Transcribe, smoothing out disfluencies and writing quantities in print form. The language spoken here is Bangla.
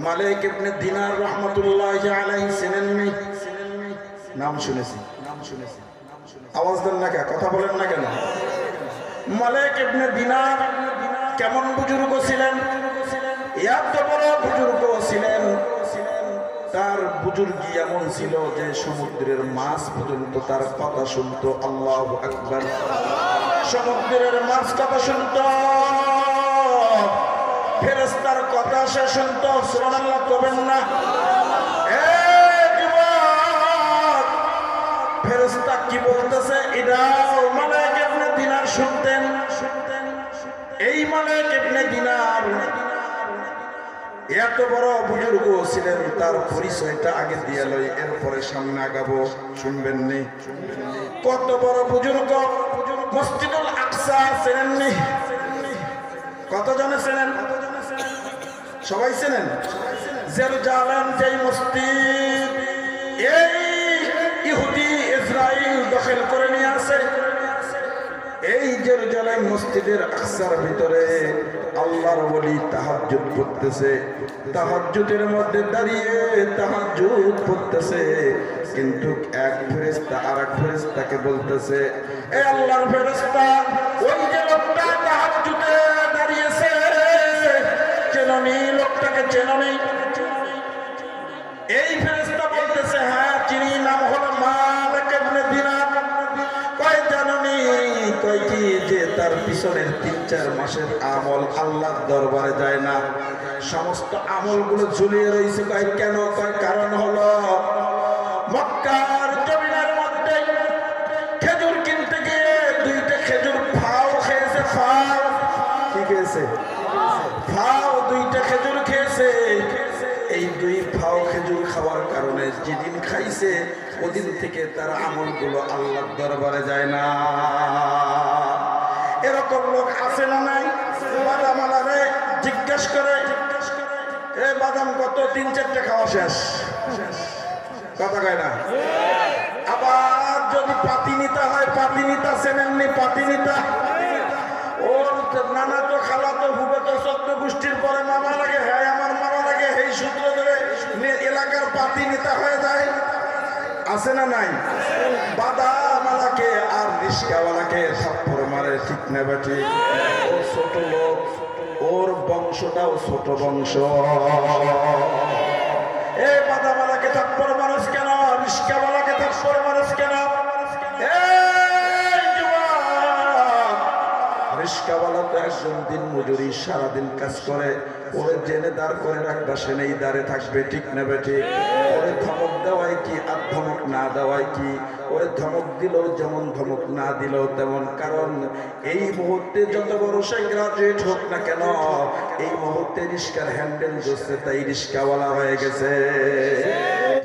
মালিক ইবনে দিনার রাহমাতুল্লাহি আলাইহি চেনেননি? নাম শুনেছি। আওয়াজ দেন না কেন, কথা বলেন না কেন? মালিক ইবনে দিনার কেমন বুজুর্গ ছিলেন? এত বড় বুজুর্গ ছিলেন, তার বুজুর্গি এমন ছিল যে সমুদ্রের মাছ পর্যন্ত তার কথা শুনতো। আল্লাহু আকবার। সমুদ্রের মাছ কথা শুনতো, ফেরেশতার কথা সে শুনতো। সুবহানাল্লাহ কবেন না? ফেরেশতা কি বলতেছে এটাও মালিক ইবনে দিনার শুনতেন। এই মালিক ইবনে দিনার এত বড় বুজুর্গ ছিলেন, তার পরিচয়টা আগে দিয়ে লই, এরপরে সামনে আগাবো। শুনবেন নি? কত বড় বুজুর্গ! মসজিদুল আকসা চেনেননি? কতজনে চেনেন? সবাই চেনেন? জেরুজালেম যেই মসজিদ, এই ইহুদি ইসরাইল দখল করে নিয়ে আসে, এই জেরুজালেম মসজিদের আকসার ভিতরে আল্লাহর ওলি তাহাজ্জুদ পড়তেছে। তাহাজ্জুদের মধ্যে দাঁড়িয়ে তাহাজ্জুদ পড়তেছে, কিন্তু এক ফেরেশতা আরেক ফেরেশতাকে বলতেছে, এ আল্লাহর ফেরেশতা, ওই যে লোকটা তাহাজ্জুদে দাঁড়িয়েছে, চেননি? লোকটাকে চেননি? এই ফেরেশতা বলতেছে, হ্যাঁ চিনি, নাম হলো মালিক ইবনে দিনার। কয় জাননি? কয় কি যে তার পিছনের ৩-৪ মাসের আমল আল্লাহর দরবারে যায় না, সমস্ত আমলগুলো ঝুলিয়ে রয়েছে। কয় কেন? কয় কারণ হলো মক্কার জমিনের মধ্যে খেজুর কিনতে গিয়ে 2টা খেজুর ফাও খেয়েছে। ফাও কি খেয়েছে? ফাও 2টা খেজুর খেয়েছে। এই 2 ফাও খেজুর খাওয়ার কারণে যেদিন খাইছে ওদিন থেকে তার আমলগুলো আল্লাহর দরবারে যায় না। এরকম লোক আছে না নাই? বাদাম আলারে জিজ্ঞেস করে, এ বাদাম কত? 3-4টা খাওয়া শেষ। কথা কয় না? আবার যদি পাতি নিতে হয়, পাতি নিতা চেনেননি? পাতি নিতা ওর নানা তো খালা তো ভুবে তো 14 গোষ্ঠীর পরে মামা লাগে, হ্যাঁ আমার মামা লাগে, এই সূত্র ধরে এলাকার পাতি নেতা হয়ে যায়। আছে না নাই? বাদামালাকে আর রিস্কাওয়ালাকে থাপ্পড় মারে, ঠিক না বেটি? ও ছোট লোক, ওর বংশটাও ছোট বংশ। এই বাদামালাকে থাপ্পড় মানুষ কেন? রিস্কাওয়ালাকে থাপ্পড় মানুষ কেন? রিস্কাওয়ালা তো একজন দিন মজুরি, সারাদিন কাজ করে, ওরে জেনে দাঁড় করে রাখবা, সে নেই দাঁড়ে থাকবে, ঠিক না বেটি? ওরে ধমক দেওয়ায় কি আর ধমক না দেওয়ায় কি? ওরে ধমক দিলেও যেমন, ধমক না দিলেও তেমন। কারণ এই মুহূর্তে যত বড় সে গ্রাজুয়েট হোক না কেন, এই মুহূর্তে রিস্কার হ্যান্ডেল ধরছে, তাই রিস্কাওয়ালা হয়ে গেছে।